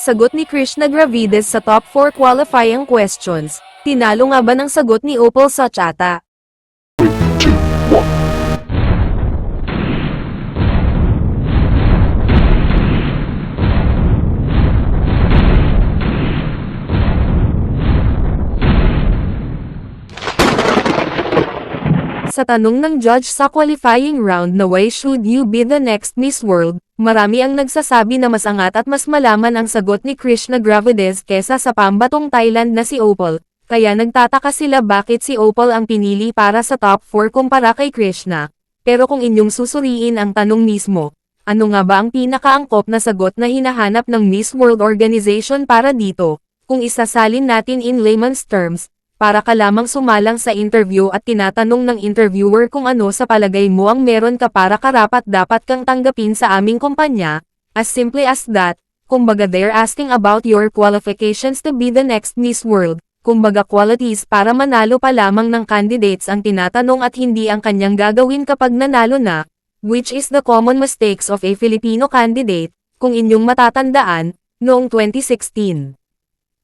Sagot ni Krishna Gravides sa top 4 qualifying questions. Tinalo nga ba ng sagot ni Opal sa Chata? Sa tanong ng judge sa qualifying round na why should you be the next Miss World, marami ang nagsasabi na mas angat at mas malaman ang sagot ni Krishna Gravides kesa sa pambatong Thailand na si Opal, kaya nagtataka sila bakit si Opal ang pinili para sa top 4 kumpara kay Krishna. Pero kung inyong susuriin ang tanong mismo, ano nga ba ang pinakaangkop na sagot na hinahanap ng Miss World Organization para dito? Kung isasalin natin in layman's terms, para ka lamang sumalang sa interview at tinatanong ng interviewer kung ano sa palagay mo ang meron ka para karapat dapat kang tanggapin sa aming kumpanya, as simple as that. Kumbaga they're asking about your qualifications to be the next Miss World, kumbaga qualities para manalo pa lamang ng candidates ang tinatanong at hindi ang kanyang gagawin kapag nanalo na, which is the common mistakes of a Filipino candidate, kung inyong matatandaan, noong 2016.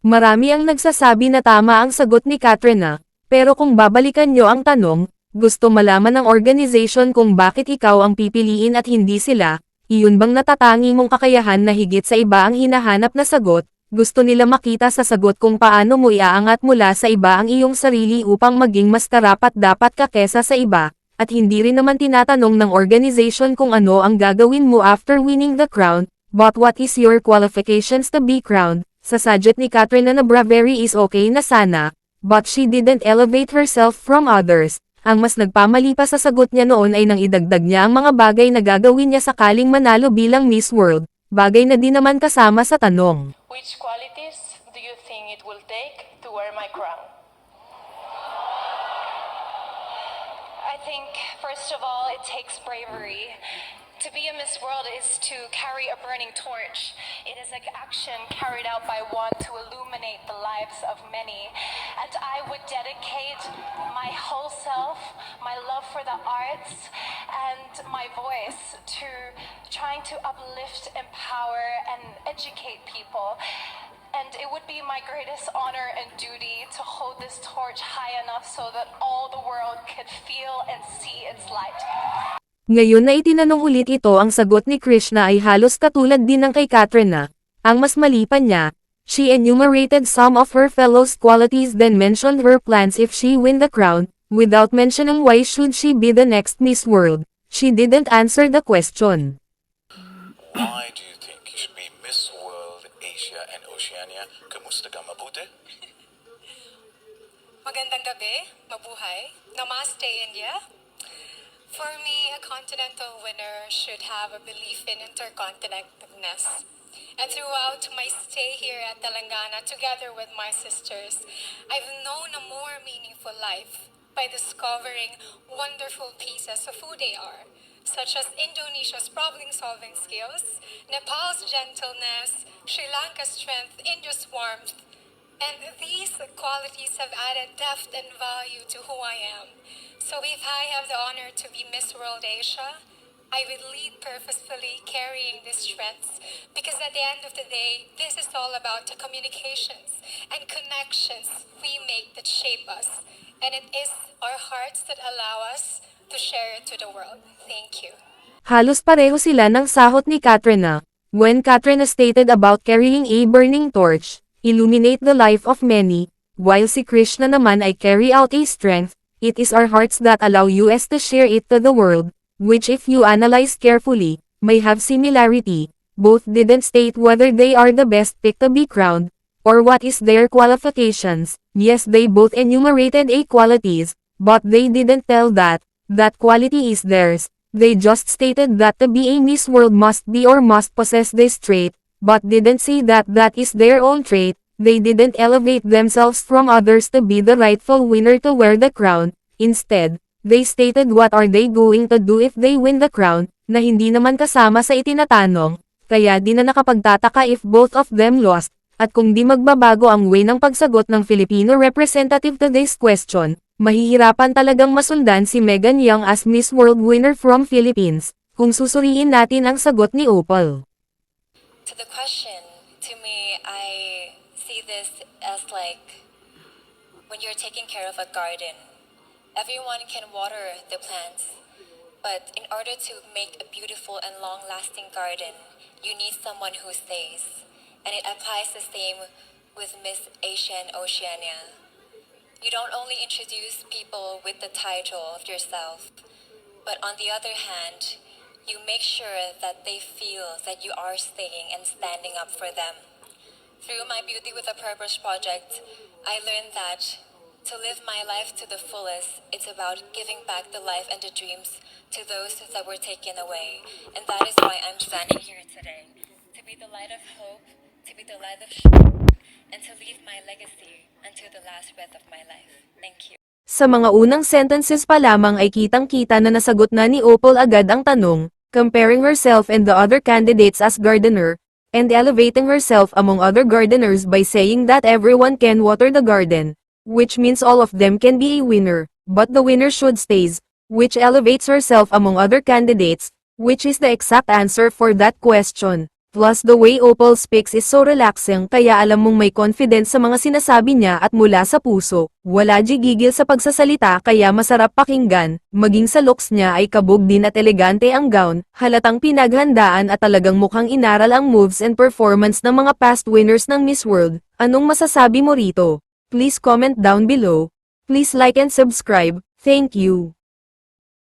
Marami ang nagsasabi na tama ang sagot ni Katrina, pero kung babalikan nyo ang tanong, gusto malaman ng organization kung bakit ikaw ang pipiliin at hindi sila, iyon bang natatangi mong kakayahan na higit sa iba ang hinahanap na sagot, gusto nila makita sa sagot kung paano mo iaangat mula sa iba ang iyong sarili upang maging mas karapat dapat ka kesa sa iba, at hindi rin naman tinatanong ng organization kung ano ang gagawin mo after winning the crown, but what is your qualifications to be crowned. Sa suggest ni Katrina na bravery is okay na sana, but she didn't elevate herself from others. Ang mas nagpamali pa sa sagot niya noon ay nang idagdag niya ang mga bagay na gagawin niya sakaling manalo bilang Miss World, bagay na di naman kasama sa tanong. Which qualities do you think it will take to wear my crown? I think, first of all, it takes bravery. To be a Miss World is to carry a burning torch. It is an action carried out by one to illuminate the lives of many. And I would dedicate my whole self, my love for the arts, and my voice to trying to uplift, empower, and educate people. And it would be my greatest honor and duty to hold this torch high enough so that all the world could feel and see its light. Ngayon na itinanong ulit ito, ang sagot ni Krishna ay halos katulad din ng kay Katrina. Ang mas mali pa niya, she enumerated some of her fellows' qualities then mentioned her plans if she win the crown, without mentioning why should she be the next Miss World. She didn't answer the question. Why do you think you should be Miss World, Asia and Oceania? Kamusta ka, mabuti? Magandang gabi, mabuhay. Namaste, India. For me, a continental winner should have a belief in interconnectedness. And throughout my stay here at Telangana, together with my sisters, I've known a more meaningful life by discovering wonderful pieces of who they are, such as Indonesia's problem-solving skills, Nepal's gentleness, Sri Lanka's strength, India's warmth, and these qualities have added depth and value to who I am. So if I have the honor to be Miss World Asia, I will lead purposefully carrying these strengths, because at the end of the day, this is all about the communications and connections we make that shape us, and it is our hearts that allow us to share it to the world. Thank you. Halos pareho sila ng sahot ni Katrina. When Katrina stated about carrying a burning torch, illuminate the life of many, while si Krishna naman ay carry out a strength, it is our hearts that allow us to share it to the world, which if you analyze carefully, may have similarity. Both didn't state whether they are the best pick to be crowned, or what is their qualifications. Yes, they both enumerated a qualities, but they didn't tell that quality is theirs. They just stated that to be a Miss World must be or must possess this trait, but didn't say that is their own trait. They didn't elevate themselves from others to be the rightful winner to wear the crown. Instead, they stated what are they going to do if they win the crown, na hindi naman kasama sa itinatanong, kaya di na nakapagtataka if both of them lost, at kung di magbabago ang way ng pagsagot ng Filipino representative to this question, mahihirapan talagang masundan si Megan Young as Miss World winner from Philippines, kung susuriin natin ang sagot ni Opal. To the question, to me, I see this as like when you're taking care of a garden. Everyone can water the plants, but in order to make a beautiful and long-lasting garden, you need someone who stays. And it applies the same with Miss Asia and Oceania. You don't only introduce people with the title of yourself, but on the other hand, you make sure that they feel that you are staying and standing up for them. Through my Beauty with a Purpose project, I learned that to live my life to the fullest, it's about giving back the life and the dreams to those that were taken away. And that is why I'm standing here today. To be the light of hope, to be the light of and to leave my legacy until the last breath of my life. Thank you. Sa mga unang sentences pa lamang ay kitang-kita na nasagot na ni Opal agad ang tanong, comparing herself and the other candidates as gardener, and elevating herself among other gardeners by saying that everyone can water the garden, which means all of them can be a winner, but the winner should stays, which elevates herself among other candidates, which is the exact answer for that question. Plus the way Opal speaks is so relaxing kaya alam mong may confidence sa mga sinasabi niya at mula sa puso. Wala gigigil sa pagsasalita kaya masarap pakinggan, maging sa looks niya ay kabog din at elegante ang gown, halatang pinaghandaan at talagang mukhang inaral ang moves and performance ng mga past winners ng Miss World. Anong masasabi mo rito? Please comment down below. Please like and subscribe. Thank you.